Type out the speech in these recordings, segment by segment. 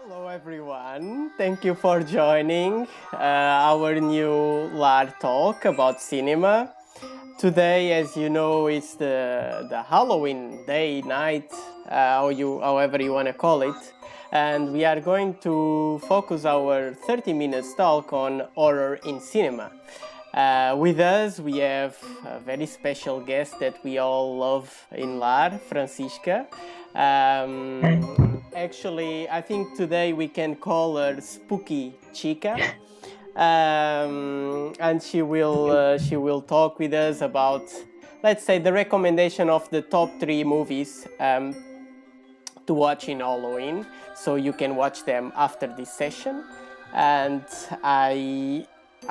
Hello, everyone. Thank you for joining our new LAR talk about cinema. Today, as you know, it's the Halloween day, night, however you want to call it. And we are going to focus our 30 minutes talk on horror in cinema. With us, we have a very special guest that we all love in LAR, Francisca. Actually, I think today we can call her Spooky Chica. And she will talk with us about, let's say, the recommendation of the top 3 movies to watch in Halloween, so you can watch them after this session. And I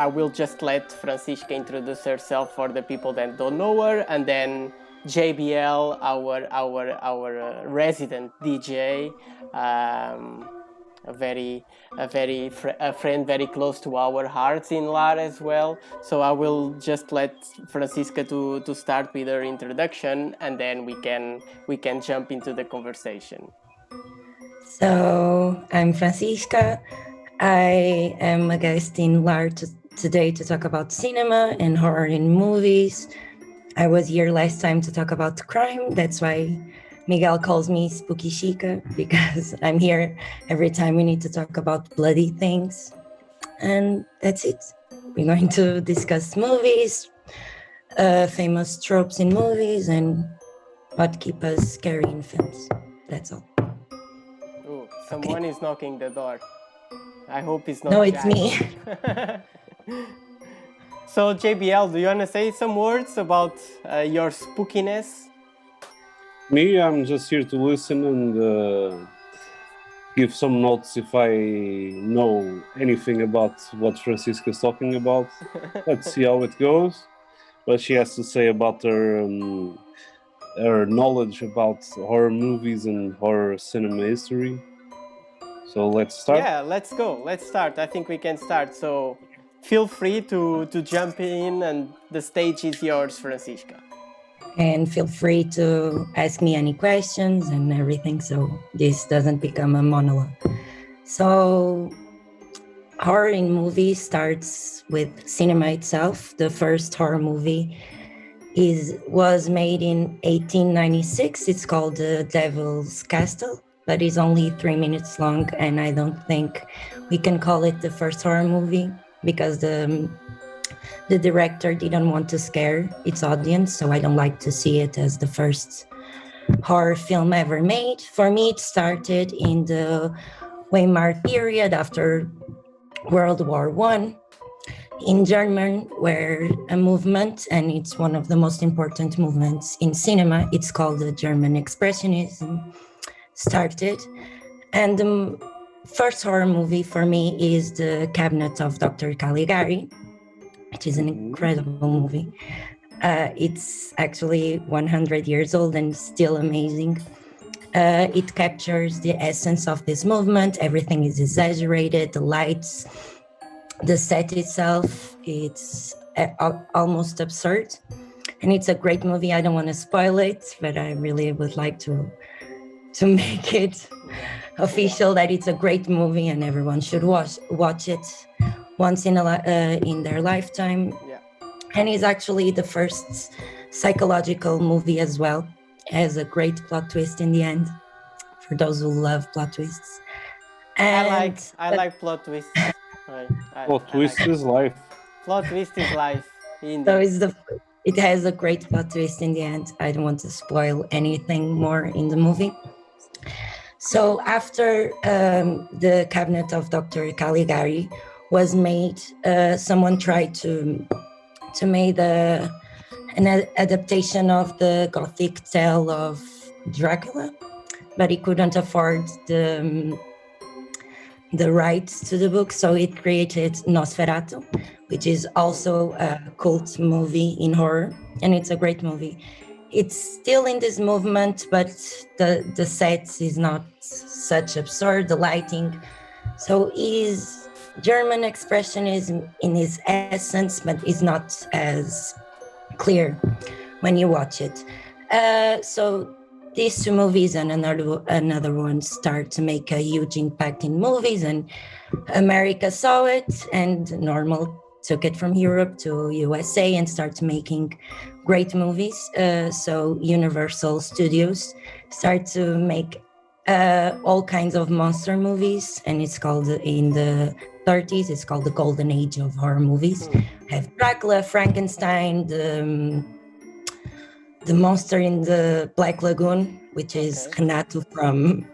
will just let Francisca introduce herself for the people that don't know her, and then JBL, our resident DJ, a friend very close to our hearts in LAR as well. So I will just let Francisca to start with her introduction, and then we can jump into the conversation. So I'm Francisca. I am a guest in LAR today to talk about cinema and horror in movies. I was here last time to talk about crime. That's why Miguel calls me Spooky Chica, because I'm here every time we need to talk about bloody things. And that's it. We're going to discuss movies, famous tropes in movies, and what keep us scary in films. That's all. Ooh, someone is knocking the door. I hope it's not. No, it's Jack. me. So JBL, do you want to say some words about your spookiness? Me, I'm just here to listen and give some notes if I know anything about what Francisca's talking about. Let's see how it goes. What she has to say about her knowledge about horror movies and horror cinema history. So let's start. Yeah, let's go. Let's start. I think we can start. So feel free to jump in, and the stage is yours, Francisca. And feel free to ask me any questions and everything, so this doesn't become a monologue. So horror in movies starts with cinema itself. The first horror movie was made in 1896. It's called The Devil's Castle, but it's only 3 minutes long, and I don't think we can call it the first horror movie because the director didn't want to scare its audience, so I don't like to see it as the first horror film ever made. For me, it started in the Weimar period after World War I in Germany, where a movement, and it's one of the most important movements in cinema, it's called the German Expressionism, started. And the first horror movie for me is The Cabinet of Dr. Caligari, which is an incredible movie. It's actually 100 years old and still amazing. It captures the essence of this movement. Everything is exaggerated, the lights, the set itself, it's almost absurd. And it's a great movie. I don't want to spoil it, but I really would like to make it official that it's a great movie and everyone should watch it once in their lifetime. Yeah. And it's actually the first psychological movie as well. It has a great plot twist in the end, for those who love plot twists. And I like plot twists. Plot twist is life. Plot twist is life. Indeed. So it has a great plot twist in the end. I don't want to spoil anything more in the movie. So after the Cabinet of Dr. Caligari was made, someone tried to make an adaptation of the Gothic tale of Dracula, but he couldn't afford the rights to the book, so it created Nosferatu, which is also a cult movie in horror, and it's a great movie. It's still in this movement, but the set is not such absurd, the lighting. So is German expressionism in its essence, but is not as clear when you watch it. So these two movies and another one start to make a huge impact in movies, and America saw it, and Normal took it from Europe to USA and started making great movies. So Universal Studios start to make all kinds of monster movies, and it's called, in the 30s, it's called the golden age of horror movies. Have Dracula, Frankenstein, the monster in the Black Lagoon, which is Renato from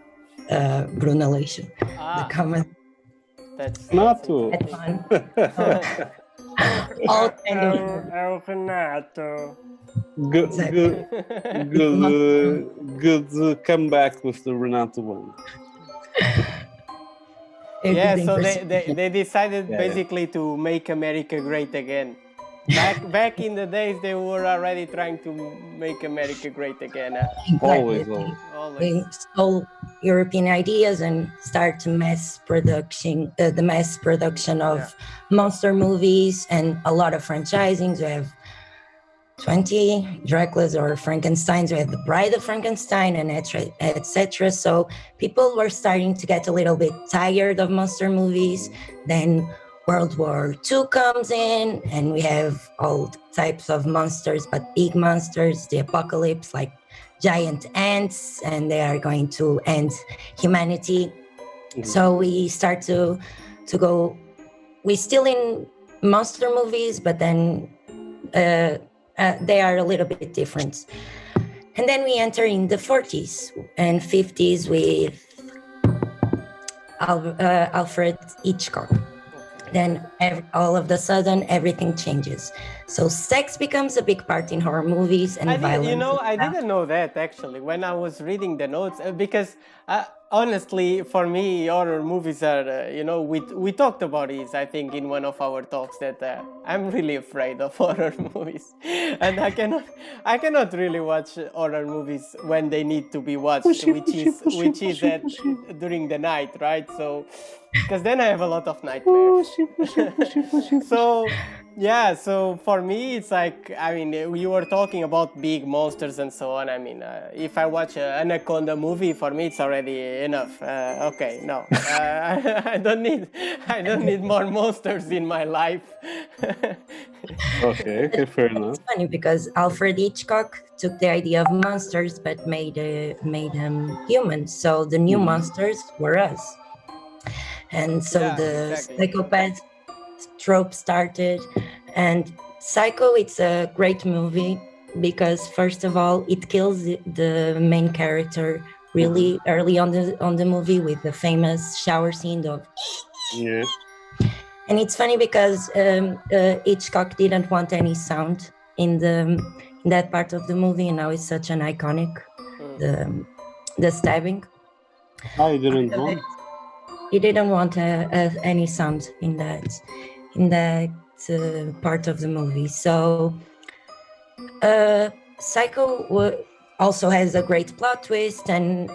Bruna Leixo, the comment. That's Renato. That's fun. All kind of Renato. Good comeback with the Renato one. Yeah, everything so for they decided Yeah. basically to make America great again. Back in the days, they were already trying to make America great again. Huh? Always. They stole European ideas and start to the mass production of monster movies and a lot of franchisings. We have 20 Draculas or Frankensteins. We have the Bride of Frankenstein and etc. So people were starting to get a little bit tired of monster movies. Then World War II comes in, and we have all types of monsters, but big monsters, the apocalypse, like giant ants, and they are going to end humanity. So we start to go, we're still in monster movies, but then they are a little bit different. And then we enter in the 40s and 50s with Alfred Hitchcock. Then all of a sudden everything changes. So sex becomes a big part in horror movies and violence. I didn't know that actually when I was reading the notes, because honestly, for me, horror movies are, we talked about this, I think, in one of our talks, that I'm really afraid of horror movies, and I cannot really watch horror movies when they need to be watched, which is during the night, right? So, because then I have a lot of nightmares. So for me, it's like, I mean, you were talking about big monsters and so on. I mean, if I watch an Anaconda movie, for me, it's already enough. I don't need more monsters in my life. Okay, fair enough. It's funny because Alfred Hitchcock took the idea of monsters but made them humans. So the new monsters were us. And so psychopath trope started. And Psycho, it's a great movie because, first of all, it kills the main character really early on the movie with the famous shower scene of. Yeah. And it's funny because Hitchcock didn't want any sound in that part of the movie, and now it's such an iconic the stabbing. I didn't want. He didn't want any sound in that part of the movie. So Psycho also has a great plot twist and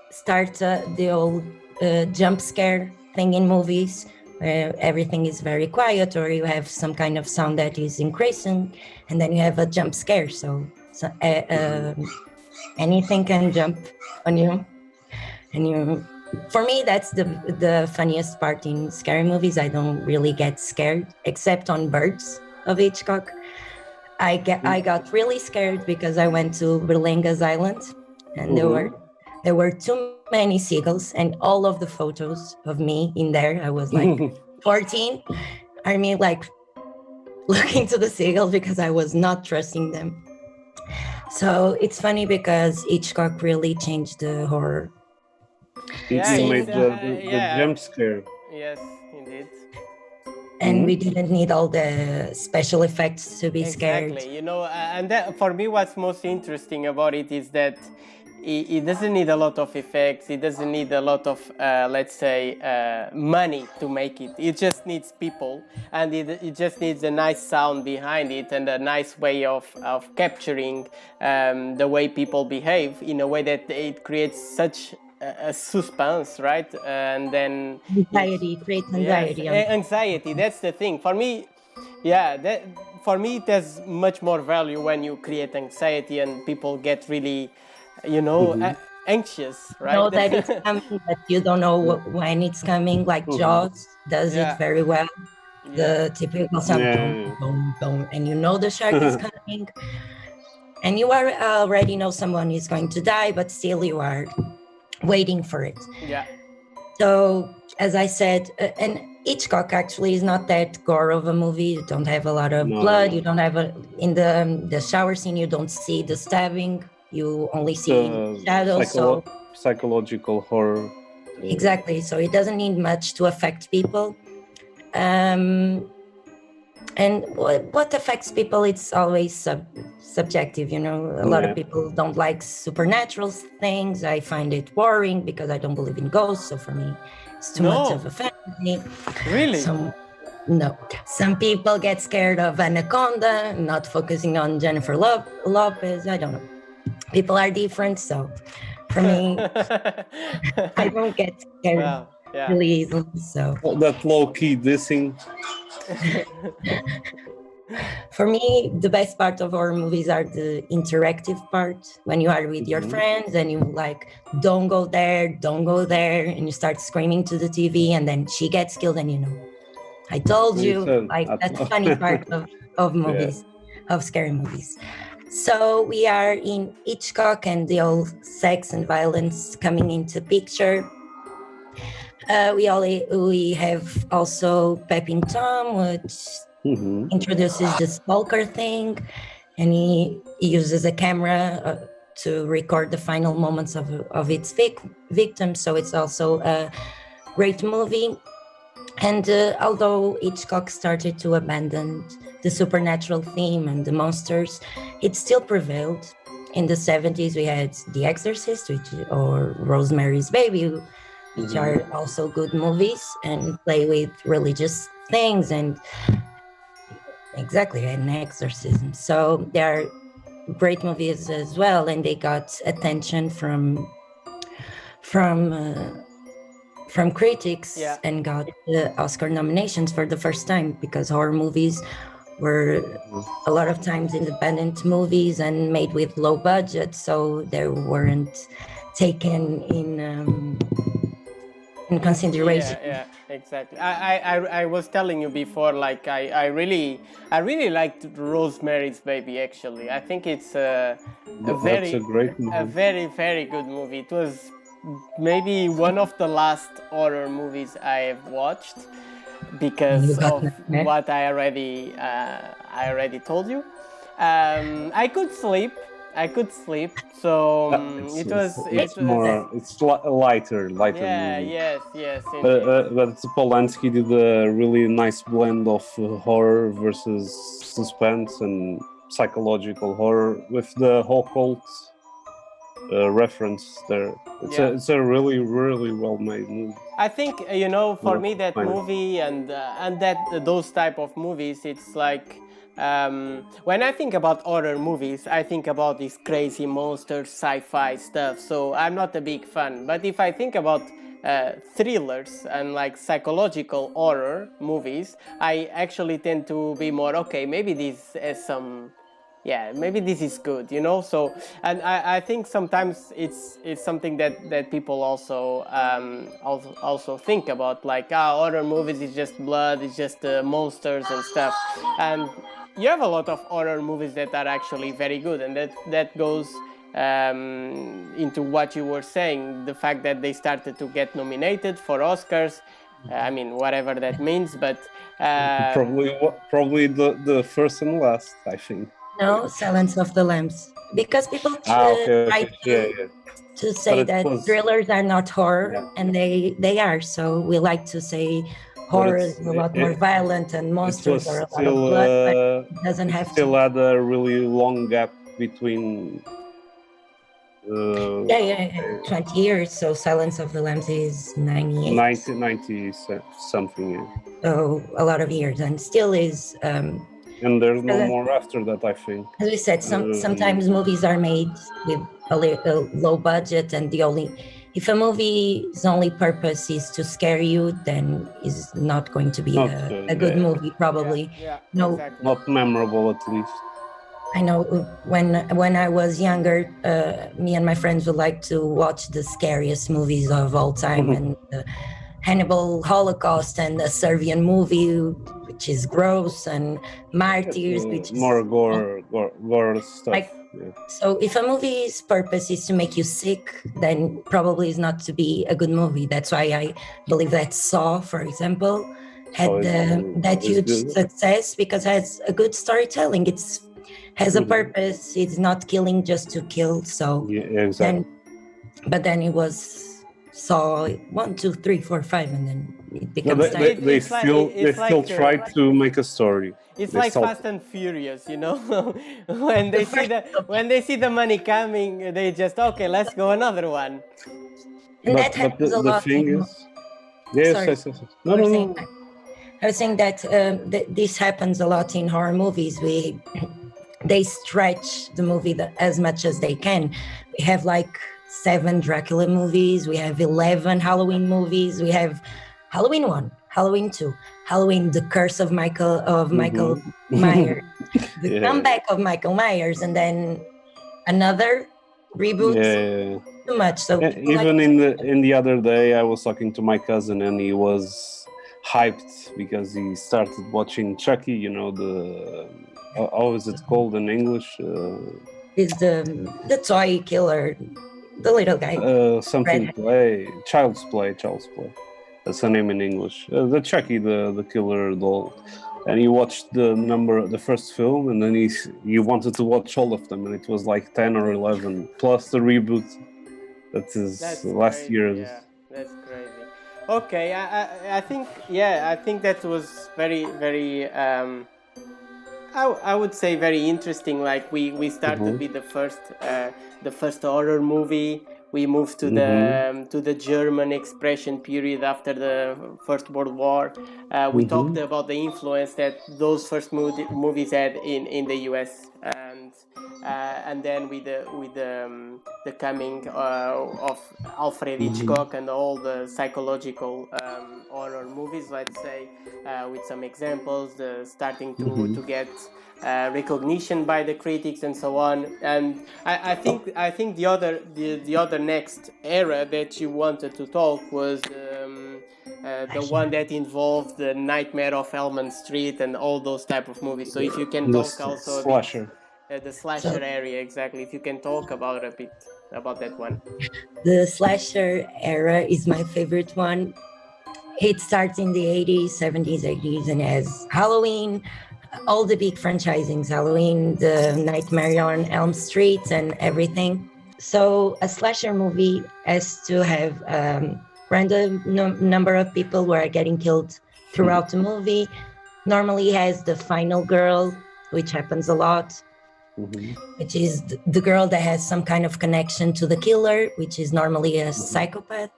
starts the old jump scare thing in movies where everything is very quiet, or you have some kind of sound that is increasing, and then you have a jump scare. So anything can jump on you, and for me, that's the funniest part in scary movies. I don't really get scared, except on Birds of Hitchcock. I got really scared because I went to Berlenga's Island, and there were too many seagulls, and all of the photos of me in there, I was like 14. I mean, like looking to the seagulls because I was not trusting them. So it's funny because Hitchcock really changed the horror. He made the jump scare. Yes, indeed. And we didn't need all the special effects to be scared. Exactly, and that, for me, what's most interesting about it is that it doesn't need a lot of effects. It doesn't need a lot of, money to make it. It just needs people, and it just needs a nice sound behind it and a nice way of capturing the way people behave in a way that it creates such a suspense, right? And then Creates anxiety. Yes, anxiety. That's the thing. For me, for me, it has much more value when you create anxiety and people get really Mhm. anxious, right? Know that it's coming, but you don't know when it's coming. Like Mhm. Jaws does it Yeah. very well. Yeah. The typical sound, Yeah. don't, and you know the shark is coming, and you are already know someone is going to die, but still you are waiting for it. Yeah. So, as I said, and Hitchcock actually is not that gore of a movie. You don't have a lot of No, blood. no. You don't have in the shower scene. You don't see the stabbing. You only see shadows. So Psychological horror. exactly. So it doesn't need much to affect people. And what affects people, it's always subjective. A lot of Yeah. people don't like supernatural things. I find it boring because I don't believe in ghosts. So for me, it's too much No. of a fantasy. Really? Some people get scared of Anaconda, not focusing on Jennifer Lopez. I don't know. People are different. So for me, I don't get scared Well, yeah. really easily. So Well, that low key dissing. for me, the best part of horror movies are the interactive part, when you are with your friends and you like, don't go there, and you start screaming to the TV, and then she gets killed, and I told you, like that's the funny part of movies, of scary movies. So we are in Hitchcock and the old sex and violence coming into picture. We have also Peeping Tom, which introduces the stalker thing, and he uses a camera to record the final moments of its victim. So it's also a great movie. And although Hitchcock started to abandon the supernatural theme and the monsters, it still prevailed. In the 70s, we had The Exorcist, or Rosemary's Baby, which are also good movies and play with religious things and an exorcism. So they are great movies as well, and they got attention from critics and got the Oscar nominations for the first time, because horror movies were a lot of times independent movies and made with low budget, so they weren't taken in consideration. Yeah, exactly. I was telling you before, like I really liked Rosemary's Baby. Actually, I think it's a very, very good movie. It was maybe one of the last horror movies I have watched, because of what I already told you. I could sleep. So it's lighter movie. Yes. But Polanski did a really nice blend of horror versus suspense and psychological horror with the occult reference there. It's a really, really well made movie. I think for me that movie and that those type of movies, it's like. When I think about horror movies, I think about these crazy monsters, sci-fi stuff, so I'm not a big fan. But if I think about thrillers and like psychological horror movies, I actually tend to be more, okay, maybe this has some, maybe this is good, so, and I think sometimes it's something that people also think about, like, horror movies is just blood, it's just monsters and stuff, and you have a lot of horror movies that are actually very good, and that goes into what you were saying, the fact that they started to get nominated for Oscars. I mean, whatever that means, but probably the first and last, I think. No, Silence of the Lambs, because people try to say that thrillers are not horror, and they are. So we like to say horror is a lot more violent and monsters are a lot of blood, but it doesn't have still to. had a really long gap between 20 years. So Silence of the Lambs is 98. 90 something. Yeah. So a lot of years, and still is. And there's no more after that, I think. As we said, sometimes movies are made with a low budget, and if a movie's only purpose is to scare you, then it's not going to be a good movie, probably. Exactly. Not memorable, at least. I know when I was younger, me and my friends would like to watch the scariest movies of all time, and Hannibal Holocaust, and the Serbian movie, which is gross, and Martyrs, which is more gore stuff. Like, so if a movie's purpose is to make you sick, then probably it's not to be a good movie. That's why I believe that Saw, for example, had that huge success because it has a good storytelling. It's has a purpose. It's not killing just to kill. So exactly. But then it was Saw 1, 2, 3, 4, 5, and then it becomes. They still try to make a story. It's like Fast and Furious, you know. when they see the money coming, they just okay, let's go another one. And that happens a lot. The thing is, yes. No. I was saying that this happens a lot in horror movies. They stretch the movie as much as they can. We have like 7 Dracula movies. We have 11 Halloween movies. We have Halloween 1, Halloween 2, Halloween, The Curse of Michael Myers, the comeback of Michael Myers, and then another reboot. Too much. So even in the other day, I was talking to my cousin, and he was hyped because he started watching Chucky. You know, the how is it called in English? It's the toy killer, the little guy. Child's Play. That's the name in English. The Chucky, the killer doll. And he watched the first film, and then he wanted to watch all of them, and it was like 10 or 11 plus the reboot. That's last year. Yeah, that's crazy. Okay, I think that was very, very. I would say very interesting. Like we started with the first horror movie. We moved to the German expression period after the First World War. We talked about the influence that those first movies had in the US, and then with the coming of Alfred Hitchcock and all the psychological horror movies, let's say, with some examples, starting to get recognition by the critics and so on. And I think the other next era that you wanted to talk was the one that involved the Nightmare of Elm Street and all those type of movies. So if you can talk also slasher. The slasher area, exactly. If you can talk about a bit about that one. The slasher era is my favorite one. It starts in the 80s, 70s, 80s, and has Halloween, all the big franchisings, Halloween, the Nightmare on Elm Street, and everything. So a slasher movie has to have random number of people who are getting killed throughout the movie. Normally has the final girl, which happens a lot. Which is the girl that has some kind of connection to the killer, which is normally a psychopath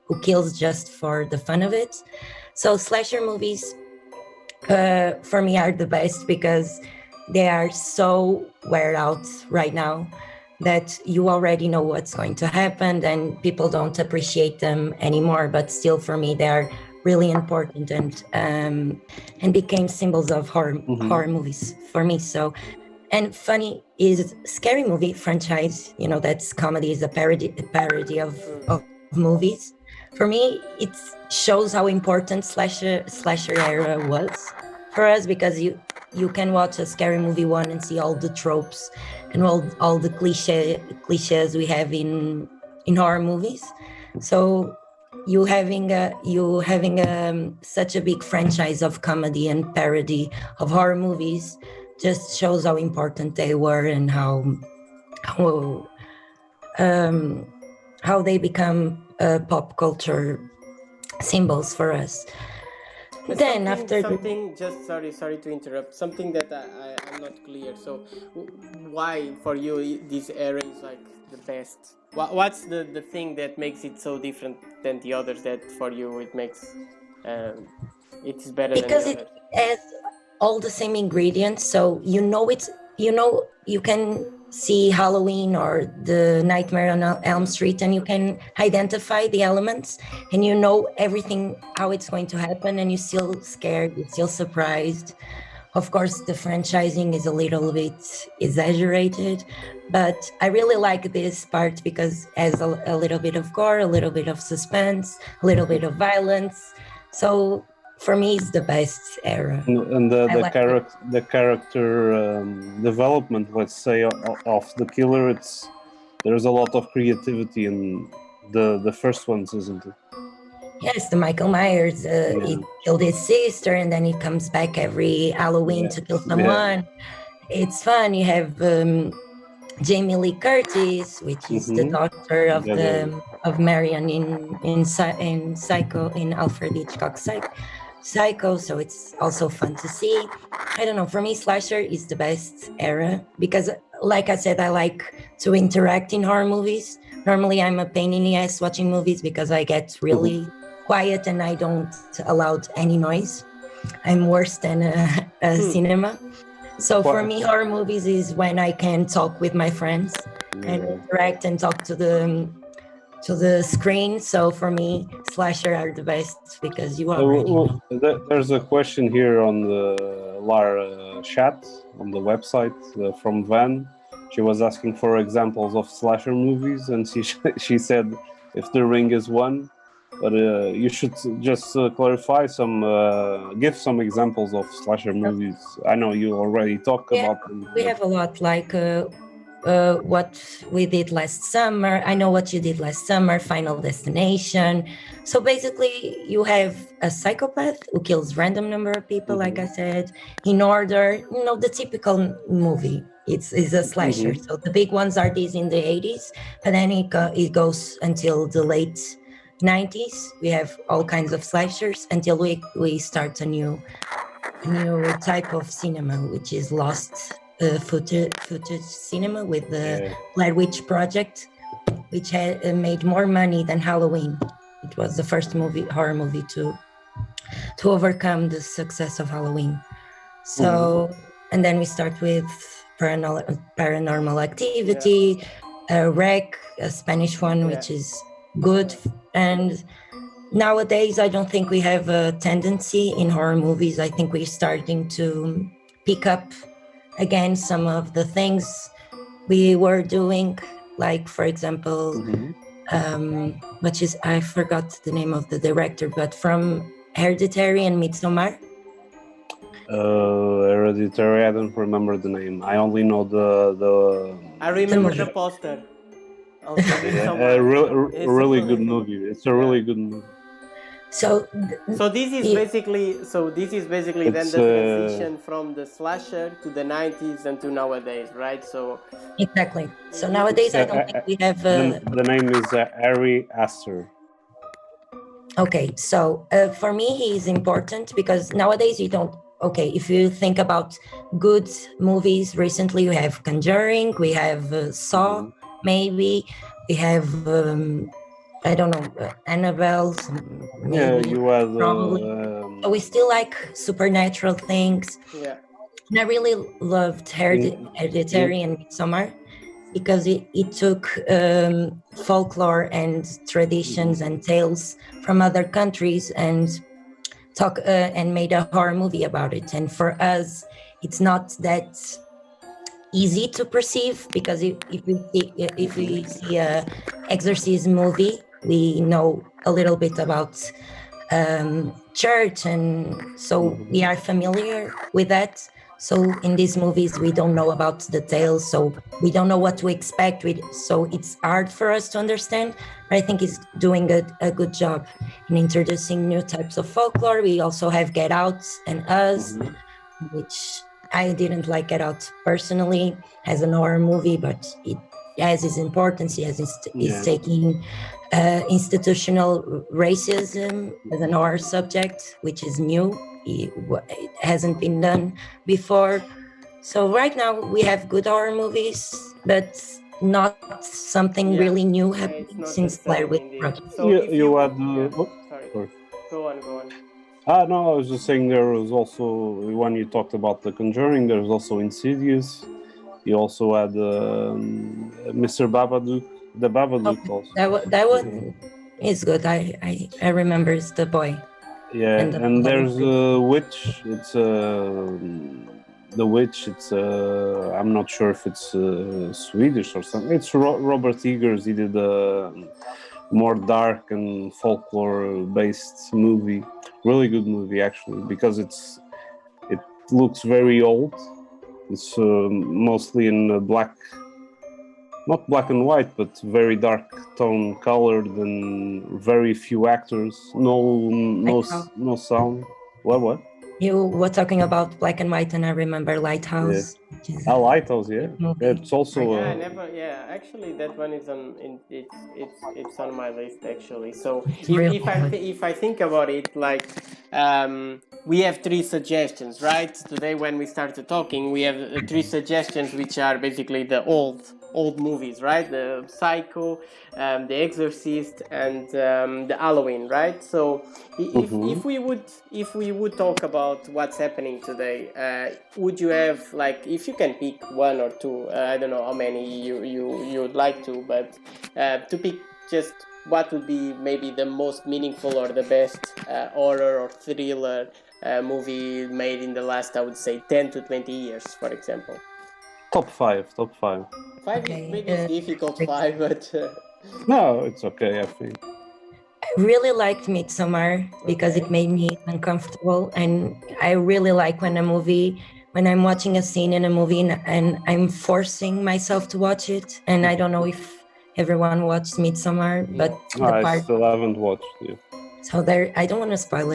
who kills just for the fun of it. So slasher movies, for me, are the best because they are so wear out right now that you already know what's going to happen and people don't appreciate them anymore. But still, for me, they are really important and became symbols of horror movies for me. So. And funny is scary movie franchise, you know, that's comedy is a parody of movies. For me, it shows how important slasher era was for us because you can watch a scary movie one and see all the tropes and all the cliches we have in horror movies. So you having such a big franchise of comedy and parody of horror movies just shows how important they were and how they become pop culture symbols for us. But then just sorry to interrupt, something that I'm not clear. So why for you this era is like the best? What's the thing that makes it so different than the others that for you it makes it's better because than the others? It has all the same ingredients, so you can see Halloween or the Nightmare on Elm Street and you can identify the elements and you know everything how it's going to happen and you're still scared, you're still surprised. Of course, the franchising is a little bit exaggerated, but I really like this part because it has a little bit of gore, a little bit of suspense, a little bit of violence. So for me, it's the best era. And I like it. the character development, let's say, of the killer, there's a lot of creativity in the first ones, isn't it? Yes, the Michael Myers, he killed his sister and then he comes back every Halloween to kill someone. It's fun. You have Jamie Lee Curtis, which is the daughter of Marion in Psycho, in Alfred Hitchcock's Psycho. So it's also fun to see. I don't know. For me, slasher is the best era because, like I said, I like to interact in horror movies. Normally, I'm a pain in the ass watching movies because I get really quiet and I don't allow any noise. I'm worse than a cinema. So for me, horror movies is when I can talk with my friends and interact and talk to the screen. So for me, slasher are the best because you already know. There's a question here on the LAR chat on the website from Van. She was asking for examples of slasher movies, and she said if The Ring is one, but you should just clarify give some examples of slasher movies. I know you already talked about them. We have a lot, like what we did last summer. I Know What You Did Last Summer, Final Destination. So basically, you have a psychopath who kills random number of people, like I said, in order, the typical movie. It's a slasher. So the big ones are these in the 80s, but then it goes until the late 90s. We have all kinds of slashers until we start a new type of cinema, which is lost footage cinema with the Blair Witch Project, which had made more money than Halloween. It was the first horror movie to overcome the success of Halloween. So, and then we start with Paranormal Activity, Rec, a Spanish one, which is good. And nowadays, I don't think we have a tendency in horror movies. I think we're starting to pick up again some of the things we were doing, like, for example, which is, I forgot the name of the director, but from Hereditary and Midsommar. Hereditary, I don't remember the name. I only know the I remember the poster. A really good movie. It's a really good movie. So this is basically then the transition from the slasher to the 90s and to nowadays, right? So exactly. So nowadays I don't think we have. The name is Ari Aster. Okay, so for me he is important because nowadays you don't. Okay, if you think about good movies recently, we have Conjuring, we have Saw, maybe we have. I don't know, Annabelle. Maybe, you have. we still like supernatural things. Yeah. And I really loved Hereditary and Midsommar because it took folklore and traditions and tales from other countries and made a horror movie about it. And for us, it's not that easy to perceive because if we see a exorcism movie, we know a little bit about church, and so we are familiar with that. So in these movies, we don't know about the tales, so we don't know what to expect. So it's hard for us to understand, but I think it's doing a good job in introducing new types of folklore. We also have Get Out and Us, which I didn't like Get Out personally as an horror movie, but it has its importance. It's taking institutional racism as an horror subject, which is new. It hasn't been done before. So right now we have good horror movies, but not something really new happening since Blair Witch Project. So you had. Sorry. Go on. No, I was just saying there was also, when you talked about The Conjuring, there was also Insidious. You also had Mr. Babadook, the Babadook also. That one is good. I remember it's the boy. Yeah, And and there's a witch. It's the witch. It's I'm not sure if it's Swedish or something. It's Robert Eggers. He did a more dark and folklore-based movie. Really good movie actually, because it looks very old. It's mostly in black, not black and white, but very dark tone colored, and very few actors. No sound. What? You were talking about black and white, and I remember Yeah. Lighthouse, which is I a like those. Yeah, good movie. it's also Yeah, I never. Yeah, actually, that one is on. It's on my list actually. So real if I think about it, like, we have three suggestions, right? Today when we started talking, we have three suggestions, which are basically the old movies, right? The Psycho, the Exorcist, and the Halloween, right? So if we would talk about what's happening today, would you have, like, if you can pick one or two, I don't know how many you would like to, but to pick just what would be maybe the most meaningful or the best horror or thriller movie made in the last, I would say, 10 to 20 years, for example. top five. Five Okay, is maybe it's difficult, five, but No, it's okay. I think. I really liked Midsommar because it made me uncomfortable, and I really like when I'm watching a scene in a movie and I'm forcing myself to watch it. And I don't know if everyone watched Midsommar, but I still haven't watched it. so there, I don't want to spoil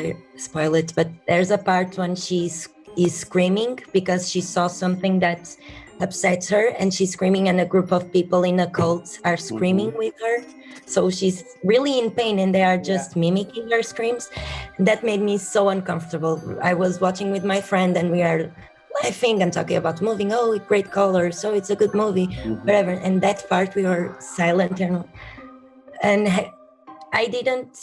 it, but there's a part when is screaming because she saw something that upsets her, and she's screaming, and a group of people in a cult are screaming with her. So she's really in pain, and they are just mimicking her screams. That made me so uncomfortable. I was watching with my friend, and we are laughing and talking about moving. Oh, great color! So it's a good movie, whatever. And that part, we were silent, and I didn't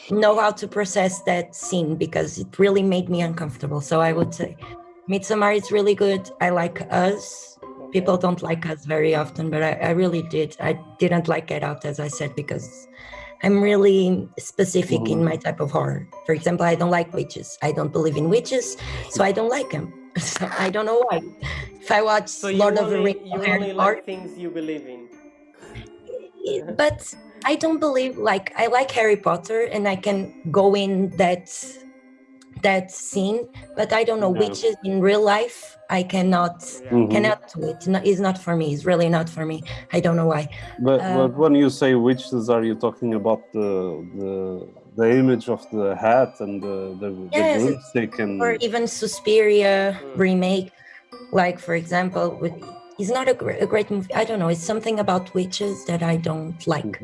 know how to process that scene because it really made me uncomfortable. So I would say Midsommar is really good. I like Us. People don't like Us very often, but I really did. I didn't like Get Out, as I said, because I'm really specific in my type of horror. For example, I don't like witches. I don't believe in witches, so I don't like them. So I don't know why. If I watch Lord of the Rings, you only like things you believe in. But I don't believe, like, I like Harry Potter and I can go in that scene, but I don't know, witches in real life, I cannot do it. No, it's not for me. It's really not for me. I don't know why. But when you say witches, are you talking about the image of the hat and the broomstick or even Suspiria remake? Like, for example, it's not a great movie. I don't know. It's something about witches that I don't like.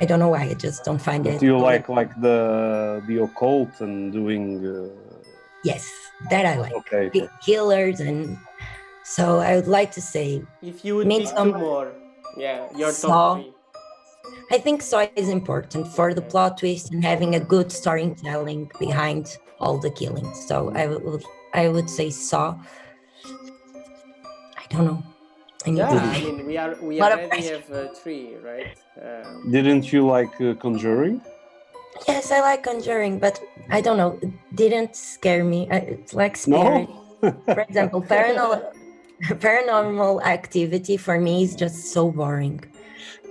I don't know why. I just don't find it. Do you like the occult and doing? Yes, that I like. Okay. Killers, and so I would like to say, if you would pick two more, your top three. I think Saw is important for the plot twist and having a good storytelling behind all the killings. So I would say Saw. I don't know. I mean, we already have three, right? Didn't you like Conjuring? Yes, I like Conjuring, but I don't know. It didn't scare me. It's like scary. No? For example, Paranormal Activity for me is just so boring.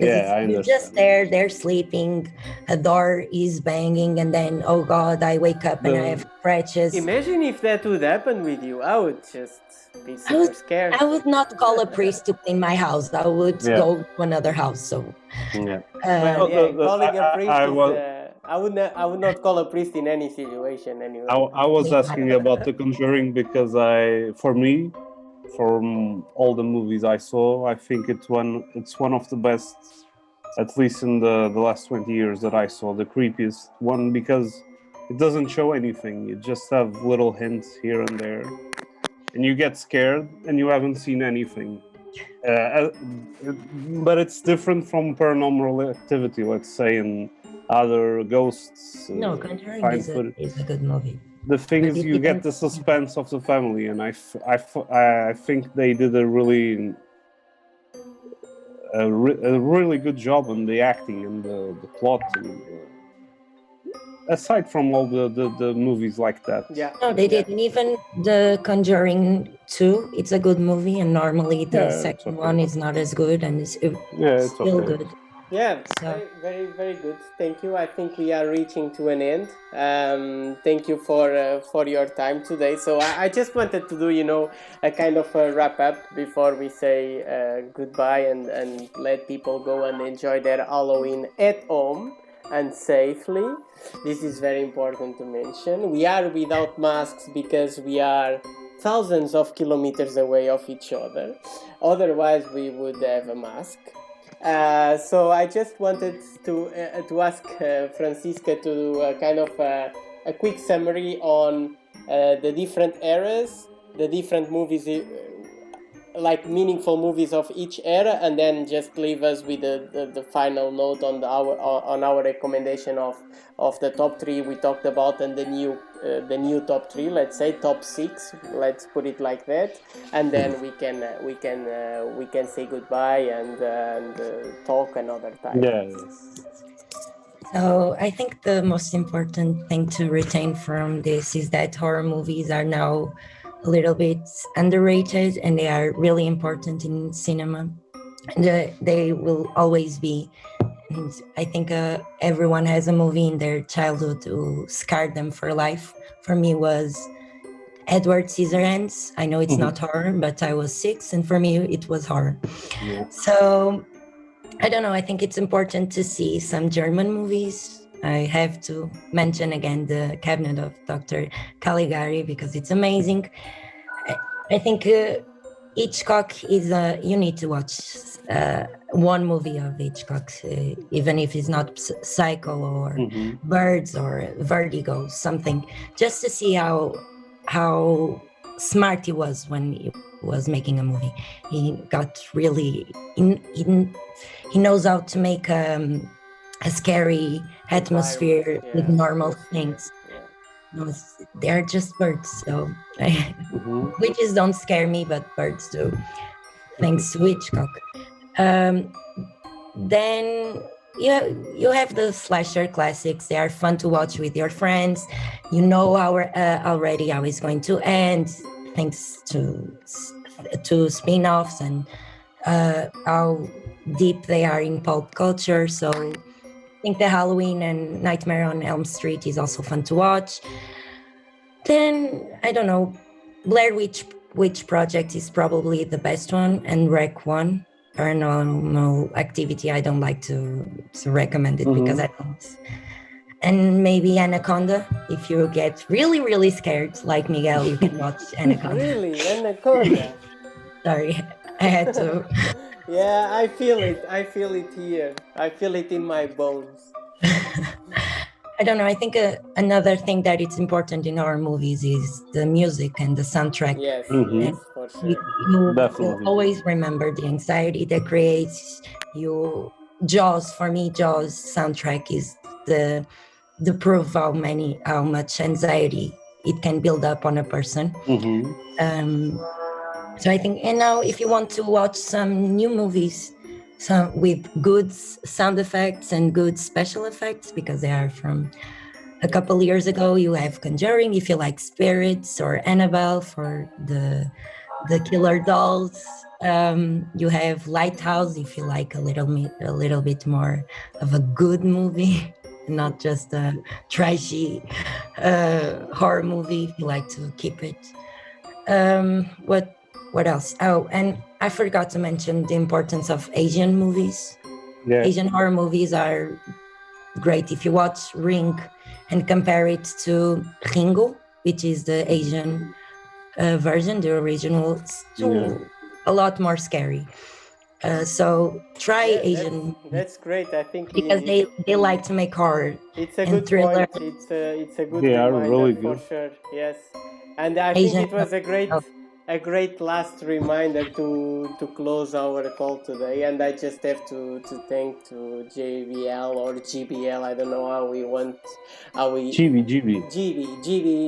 I understand. You're just there, they're sleeping, a door is banging, and then, oh God, I wake up and I have scratches. Imagine if that would happen with you. I would just be super scared. I would not call a priest to clean my house. I would go to another house. So, calling a priest I would not call a priest in any situation anyway. I was asking about The Conjuring because from all the movies I saw, I think it's one of the best, at least in the last 20 years that I saw, the creepiest one, because it doesn't show anything. You just have little hints here and there, and you get scared and you haven't seen anything. But it's different from Paranormal Activity, let's say, and other ghosts. No, Conjuring is a good movie. The thing is, you get the suspense of the family, and I think they did a really good job on the acting and the plot. aside from all the movies like that. Yeah. No, they didn't. Even the Conjuring 2, it's a good movie, and normally the Yeah, it's second okay. one is not as good, and it's Yeah, it's still okay. good. Yeah, So- very, very good. Thank you. I think we are reaching to an end. Thank you for your time today. So I just wanted to do, a kind of a wrap up before we say goodbye and let people go and enjoy their Halloween at home and safely. This is very important to mention. We are without masks because we are thousands of kilometers away of each other. Otherwise, we would have a mask. So I just wanted to ask Francisca to do a kind of a quick summary on the different eras, the different movies, like meaningful movies of each era, and then just leave us with the final note on our recommendation of the top 3 we talked about, and the new top 3, let's say top 6, let's put it like that, and then we can say goodbye and talk another time. Yeah. So I think the most important thing to retain from this is that horror movies are now a little bit underrated, and they are really important in cinema. They will always be. And I think everyone has a movie in their childhood who scarred them for life. For me was Edward Scissorhands. I know it's not horror, but I was 6, and for me it was horror. Yeah. So I don't know. I think it's important to see some German movies. I have to mention again the Cabinet of Dr. Caligari because it's amazing. I think Hitchcock is you need to watch one movie of Hitchcock, even if it's not Psycho or Birds or Vertigo, something, just to see how smart he was when he was making a movie. He got really he knows how to make a scary atmosphere with normal things. No, they're just birds, so witches don't scare me, but birds do. Thanks to Hitchcock. Then you have the slasher classics. They are fun to watch with your friends. You know already how it's going to end, thanks to spin-offs and how deep they are in pulp culture. So I think the Halloween and Nightmare on Elm Street is also fun to watch. Then, I don't know, Blair Witch Project is probably the best one, and Rec 1, Paranormal Activity, I don't like to recommend it because I don't. And maybe Anaconda, if you get really, really scared, like Miguel, you can watch Anaconda. Really? Anaconda? Sorry, I had to. Yeah, I feel it here. I feel it in my bones. I don't know. I think another thing that it's important in horror movies is the music and the soundtrack. Yes, And for sure. you Definitely. always remember the anxiety that creates you. Jaws, for me, Jaws soundtrack is the proof how much anxiety it can build up on a person. So I think, and now if you want to watch some new movies, some with good sound effects and good special effects, because they are from a couple years ago, you have Conjuring if you like spirits, or Annabelle for the killer dolls. You have Lighthouse if you like a little bit more of a good movie, not just a trashy horror movie if you like to keep it. What else? Oh, and I forgot to mention the importance of Asian movies. Yeah. Asian horror movies are great. If you watch Ring and compare it to Ringo, which is the Asian version, the original, it's a lot more scary. So try Asian. That's great. I think because they like to make horror. It's a and good thriller. point. It's a good They are reminder really for good. sure. Yes, and I Asian think it was a great a great last reminder to close our call today, and I just have to thank to JVL or GBL. I don't know how we GB.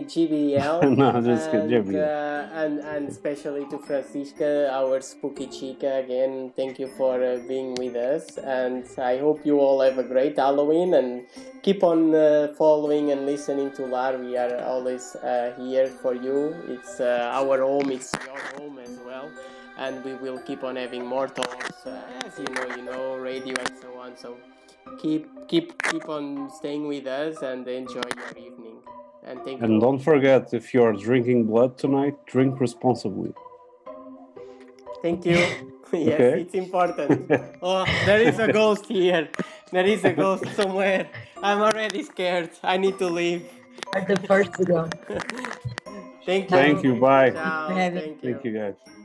GBL, No, just kidding, JBL. and especially to Francisca, our spooky chica. Again, thank you for being with us, and I hope you all have a great Halloween and keep on following and listening to LAR. We are always here for you. It's our home. It's your home as well, and we will keep on having more talks, as you know, radio and so on. So keep on staying with us and enjoy your evening. And thank you. And don't forget, if you are drinking blood tonight, drink responsibly. Thank you. Yes, Okay. it's important. Oh, there is a ghost here. There is a ghost somewhere. I'm already scared. I need to leave. Are the first to go. Thank you. Thank you. Bye. Ciao. For having- Thank you. Thank you, guys.